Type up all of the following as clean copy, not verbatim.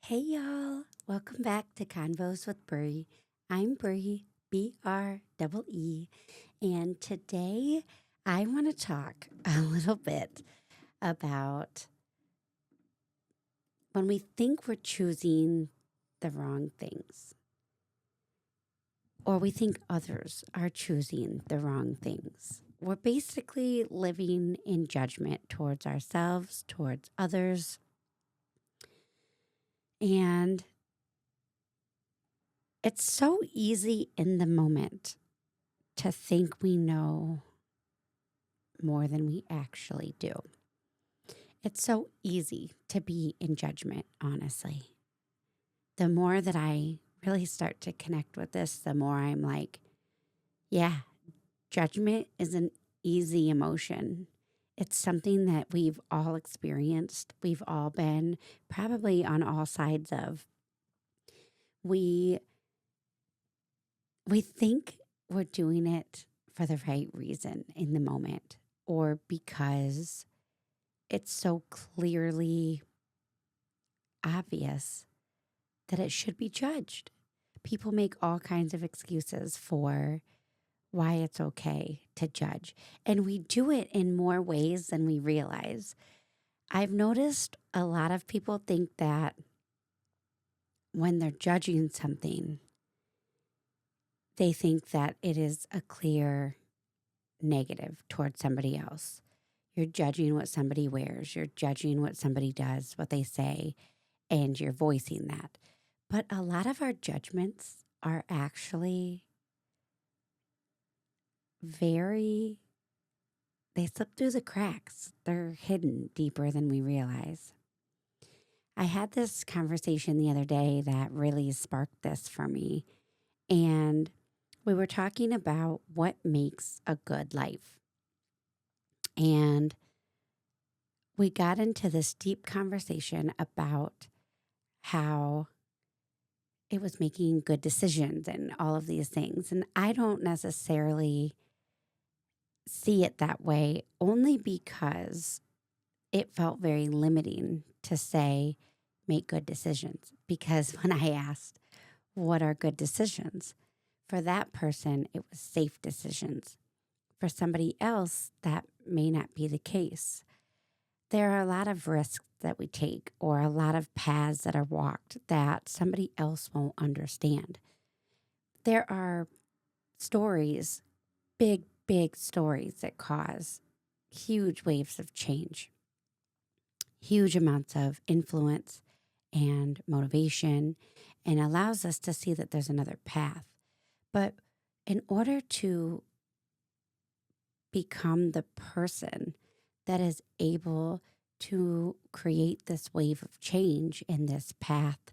Hey y'all, welcome back to Convos with Bree. I'm Bree, Bree, and today I want to talk a little bit about when we think we're choosing the wrong things, or we think others are choosing the wrong things. We're basically living in judgment towards ourselves, towards others, and it's so easy in the moment to think we know more than we actually do. It's so easy to be in judgment, honestly. The more that I really start to connect with this, the more I'm like, yeah, judgment is an easy emotion. It's something that we've all experienced. We've all been probably on all sides of. We we think we're doing it for the right reason in the moment, or because it's so clearly obvious that it should be judged. People make all kinds of excuses for why it's okay to judge, and we do it in more ways than we realize. I've noticed a lot of people think that when they're judging something, they think that it is a clear negative towards somebody else. You're judging what somebody wears, you're judging what somebody does, what they say, and you're voicing that. But a lot of our judgments are actually very, they slip through the cracks. They're hidden deeper than we realize. I had this conversation the other day that really sparked this for me. And we were talking about what makes a good life. And we got into this deep conversation about how it was making good decisions and all of these things. And I don't necessarily see it that way, only because it felt very limiting to say, make good decisions. Because when I asked, what are good decisions? For that person, it was safe decisions. For somebody else, that may not be the case. There are a lot of risks that we take, or a lot of paths that are walked that somebody else won't understand. There are stories, big stories that cause huge waves of change, huge amounts of influence and motivation, and allows us to see that there's another path. But in order to become the person that is able to create this wave of change in this path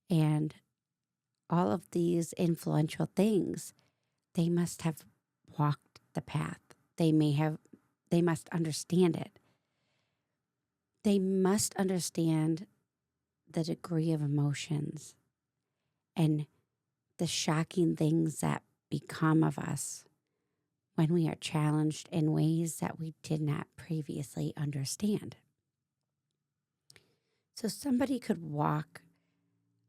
and all of these influential things, they must have walked the path. They must understand it. They must understand the degree of emotions and the shocking things that become of us when we are challenged in ways that we did not previously understand. So somebody could walk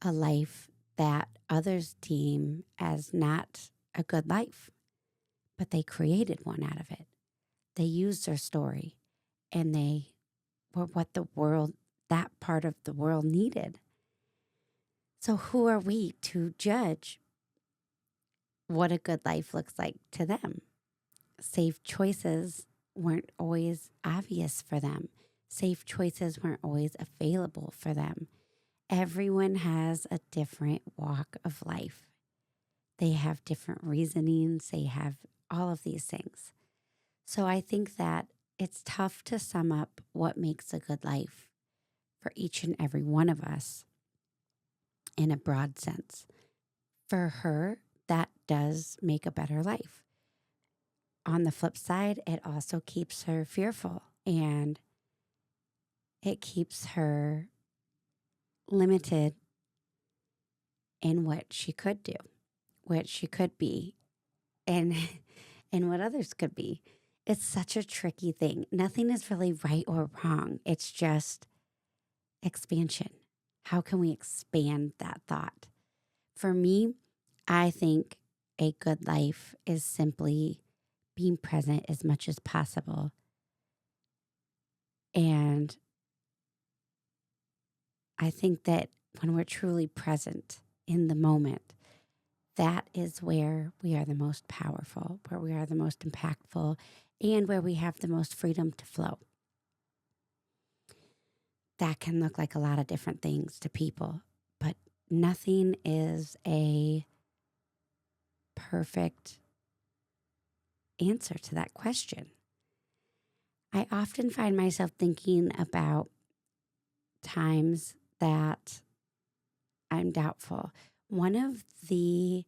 a life that others deem as not a good life, but they created one out of it. They used their story, and they were what that part of the world needed. So who are we to judge what a good life looks like to them? Safe choices weren't always obvious for them. Safe choices weren't always available for them. Everyone has a different walk of life. They have different reasonings. They have all of these things. So I think that it's tough to sum up what makes a good life for each and every one of us in a broad sense. For her, that does make a better life. On the flip side, it also keeps her fearful, and it keeps her limited in what she could do, what she could be, and and what others could be. It's such a tricky thing. Nothing is really right or wrong. It's just expansion. How can we expand that thought? For me, I think a good life is simply being present as much as possible. And I think that when we're truly present in the moment, that is where we are the most powerful, where we are the most impactful, and where we have the most freedom to flow. That can look like a lot of different things to people, but nothing is a perfect answer to that question. I often find myself thinking about times that I'm doubtful. One thing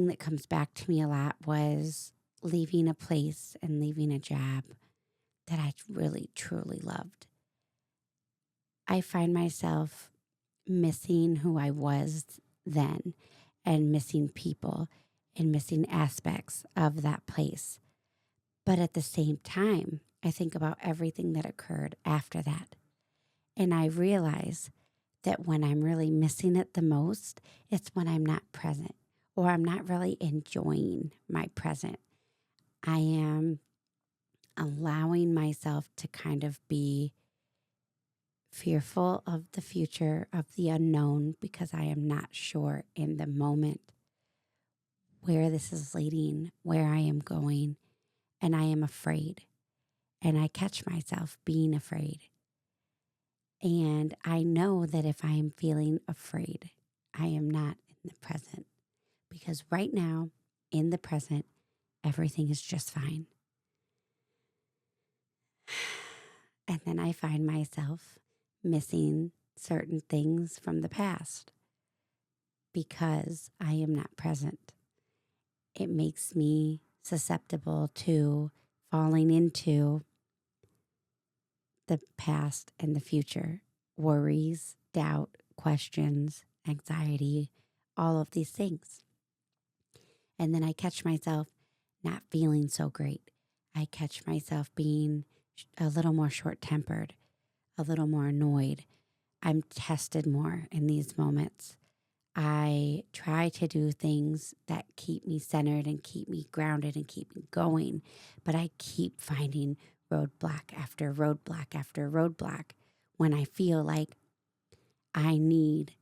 that comes back to me a lot was leaving a place and leaving a job that I really, truly loved. I find myself missing who I was then and missing people and missing aspects of that place. But at the same time, I think about everything that occurred after that. And I realize that when I'm really missing it the most, it's when I'm not present or I'm not really enjoying my present. I am allowing myself to kind of be fearful of the future, of the unknown, because I am not sure in the moment where this is leading, where I am going, and I am afraid. And I catch myself being afraid. And I know that if I am feeling afraid, I am not in the present, because right now, in the present, everything is just fine. And then I find myself missing certain things from the past because I am not present. It makes me susceptible to falling into the past and the future, worries, doubt, questions, anxiety, all of these things. And then I catch myself not feeling so great. I catch myself being a little more short-tempered, a little more annoyed. I'm tested more in these moments. I try to do things that keep me centered and keep me grounded and keep me going, but I keep finding roadblock after roadblock after roadblock when I feel like I need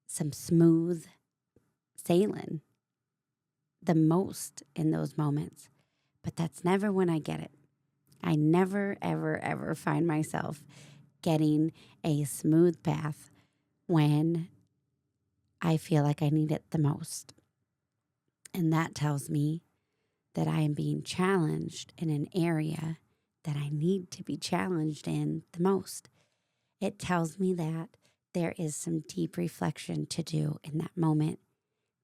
some smooth sailing the most in those moments. But that's never when I get it. I never, ever, ever find myself getting a smooth path when I feel like I need it the most. And that tells me that I am being challenged in an area that I need to be challenged in the most. It tells me that there is some deep reflection to do in that moment.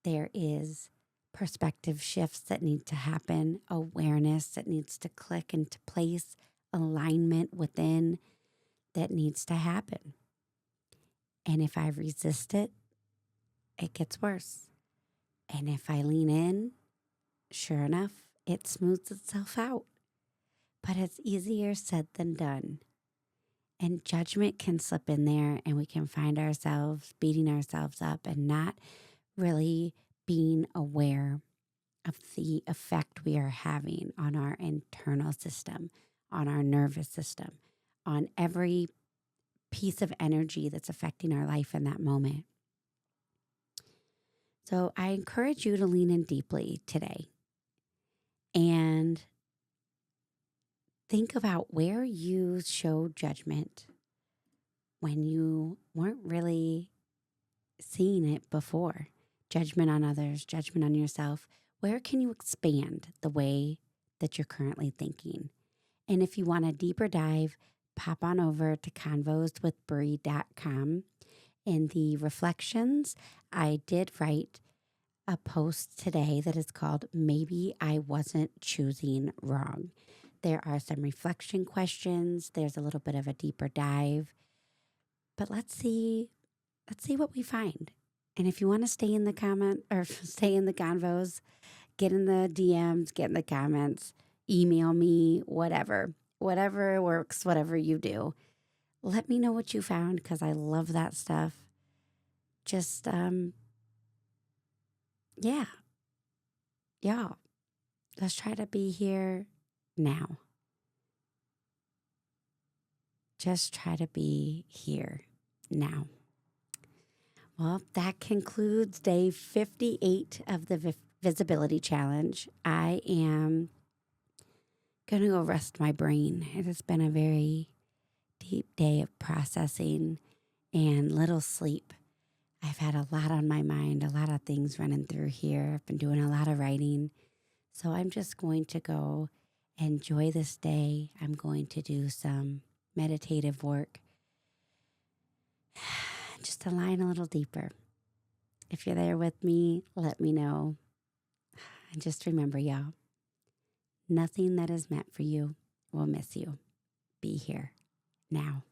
There is perspective shifts that need to happen, awareness that needs to click into place, alignment within that needs to happen. And if I resist it, it gets worse. And if I lean in, sure enough, it smooths itself out. But it's easier said than done. And judgment can slip in there, and we can find ourselves beating ourselves up and not really being aware of the effect we are having on our internal system, on our nervous system, on every piece of energy that's affecting our life in that moment. So I encourage you to lean in deeply today and think about where you showed judgment when you weren't really seeing it before. Judgment on others, judgment on yourself. Where can you expand the way that you're currently thinking? And if you want a deeper dive, pop on over to convoswithbree.com. In the reflections, I did write a post today that is called Maybe I Wasn't Choosing Wrong. There are some reflection questions. There's a little bit of a deeper dive. But let's see what we find. And if you want to stay in the comment or stay in the convos, get in the DMs, get in the comments, email me, whatever works, whatever you do. Let me know what you found because I love that stuff. Just, yeah, y'all, let's try to be here now. Just try to be here now. Well, that concludes day 58 of the Visibility Challenge. I am going to go rest my brain. It has been a very deep day of processing and little sleep. I've had a lot on my mind, a lot of things running through here. I've been doing a lot of writing. So I'm just going to go enjoy this day. I'm going to do some meditative work. Just align a little deeper. If you're there with me, let me know. And just remember, y'all, nothing that is meant for you will miss you. Be here now.